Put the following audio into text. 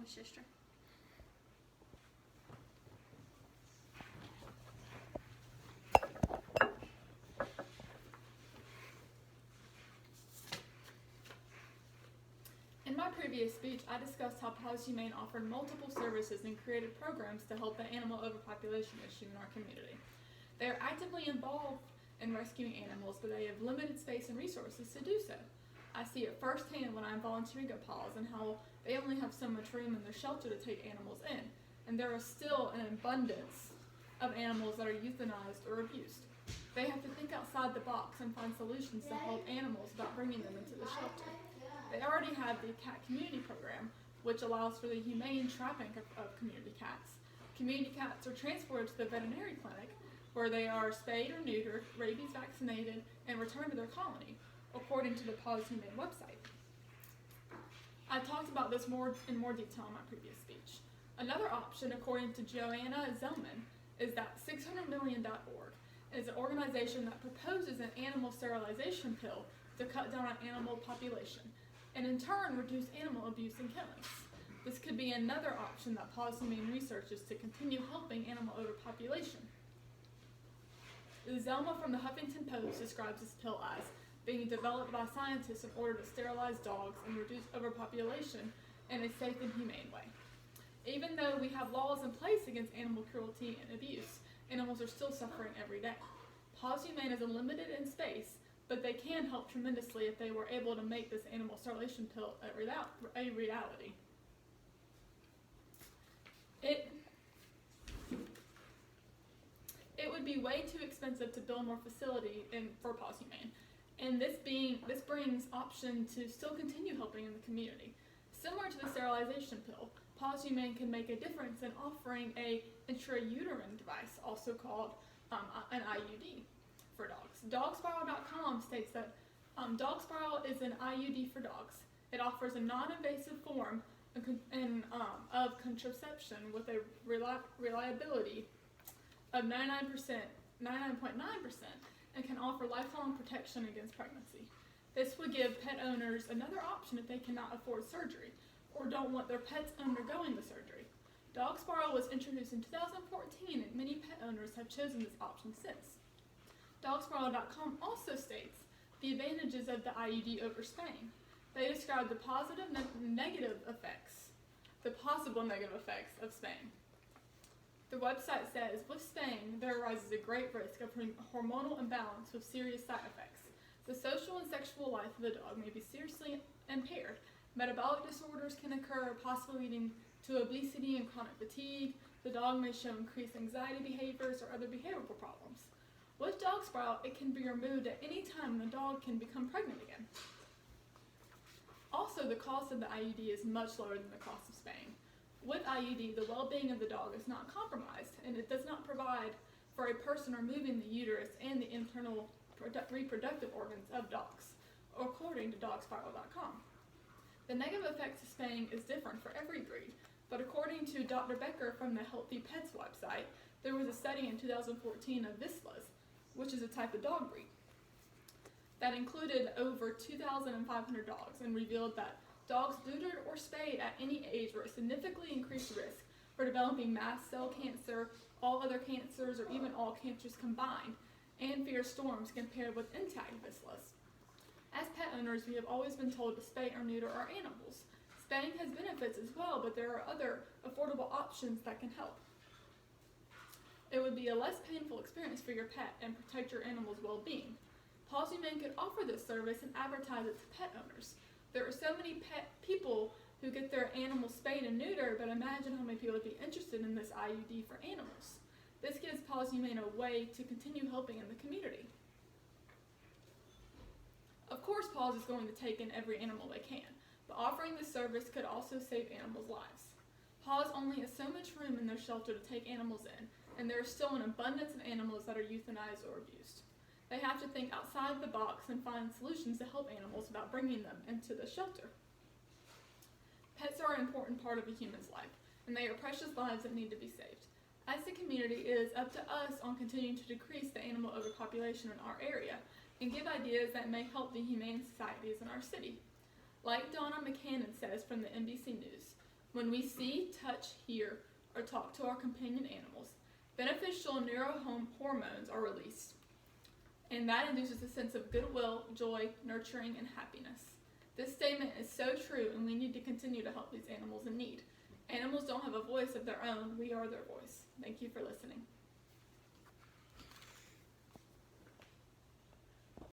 his sister. In my previous speech, I discussed how Paws Humane offered multiple services and created programs to help the animal overpopulation issue in our community. They are actively involved in rescuing animals, but they have limited space and resources to do so. I see it firsthand when I'm volunteering at Paws and how they only have so much room in their shelter to take animals in, and there is still an abundance of animals that are euthanized or abused. They have to think outside the box and find solutions to help animals without bringing them into the shelter. They already have the Cat Community Program, which allows for the humane trapping of community cats. Community cats are transported to the veterinary clinic, where they are spayed or neutered, rabies vaccinated, and returned to their colony, according to the Paws Humane website. I talked about this in more detail in my previous speech. Another option, according to Joanna Zellman, is that 600million.org is an organization that proposes an animal sterilization pill to cut down on animal population, and in turn reduce animal abuse and killings. This could be another option that Paws Humane researches to continue helping animal overpopulation. Zelma from the Huffington Post describes this pill as being developed by scientists in order to sterilize dogs and reduce overpopulation in a safe and humane way. Even though we have laws in place against animal cruelty and abuse, animals are still suffering every day. Paws Humane is limited in space, but they can help tremendously if they were able to make this animal sterilization pill a reality. It would be way too expensive to build more facility for Paws Humane, and this brings option to still continue helping in the community. Similar to the sterilization pill, Paws Humane can make a difference in offering a intrauterine device, also called an IUD, for dogs. Dogspiral.com states that Dogspiral is an IUD for dogs. It offers a non-invasive form of contraception with a reliability of 99.9%, and can offer lifelong protection against pregnancy. This would give pet owners another option if they cannot afford surgery or don't want their pets undergoing the surgery. Dogspiral was introduced in 2014, and many pet owners have chosen this option since. Dogspiral.com also states the advantages of the IUD over spaying. They describe the possible negative effects of spaying. The website says, with spaying, there arises a great risk of hormonal imbalance with serious side effects. The social and sexual life of the dog may be seriously impaired. Metabolic disorders can occur, possibly leading to obesity and chronic fatigue. The dog may show increased anxiety behaviors or other behavioral problems. With Dogspiral, it can be removed at any time and the dog can become pregnant again. Also, the cost of the IUD is much lower than the cost of spaying. With IUD, the well-being of the dog is not compromised, and it does not provide for a person removing the uterus and the internal reproductive organs of dogs, according to Dogspiral.com. The negative effects of spaying is different for every breed, but according to Dr. Becker from the Healthy Pets website, there was a study in 2014 of Vizslas, which is a type of dog breed, that included over 2,500 dogs and revealed that dogs neutered or spayed at any age were at significantly increased risk for developing mast cell cancer, all other cancers, or even all cancers combined, and fear storms compared with intact Vizslas. As pet owners, we have always been told to spay or neuter our animals. Spaying has benefits as well, but there are other affordable options that can help. It would be a less painful experience for your pet and protect your animal's well-being. Paws Humane could offer this service and advertise it to pet owners. There are so many pet people who get their animals spayed and neutered, but imagine how many people would be interested in this IUD for animals. This gives Paws Humane a way to continue helping in the community. Of course, Paws is going to take in every animal they can, but offering this service could also save animals' lives. Paws only has so much room in their shelter to take animals in, and there is still an abundance of animals that are euthanized or abused. They have to think outside the box and find solutions to help animals without bringing them into the shelter. Pets are an important part of a human's life, and they are precious lives that need to be saved. As a community, it is up to us on continuing to decrease the animal overpopulation in our area and give ideas that may help the humane societies in our city. Like Donna McCannon says from the NBC News, When we see, touch, hear, or talk to our companion animals, beneficial neurohormones are released, and that induces a sense of goodwill, joy, nurturing, and happiness. This statement is so true, and we need to continue to help these animals in need. Animals don't have a voice of their own. We are their voice. Thank you for listening.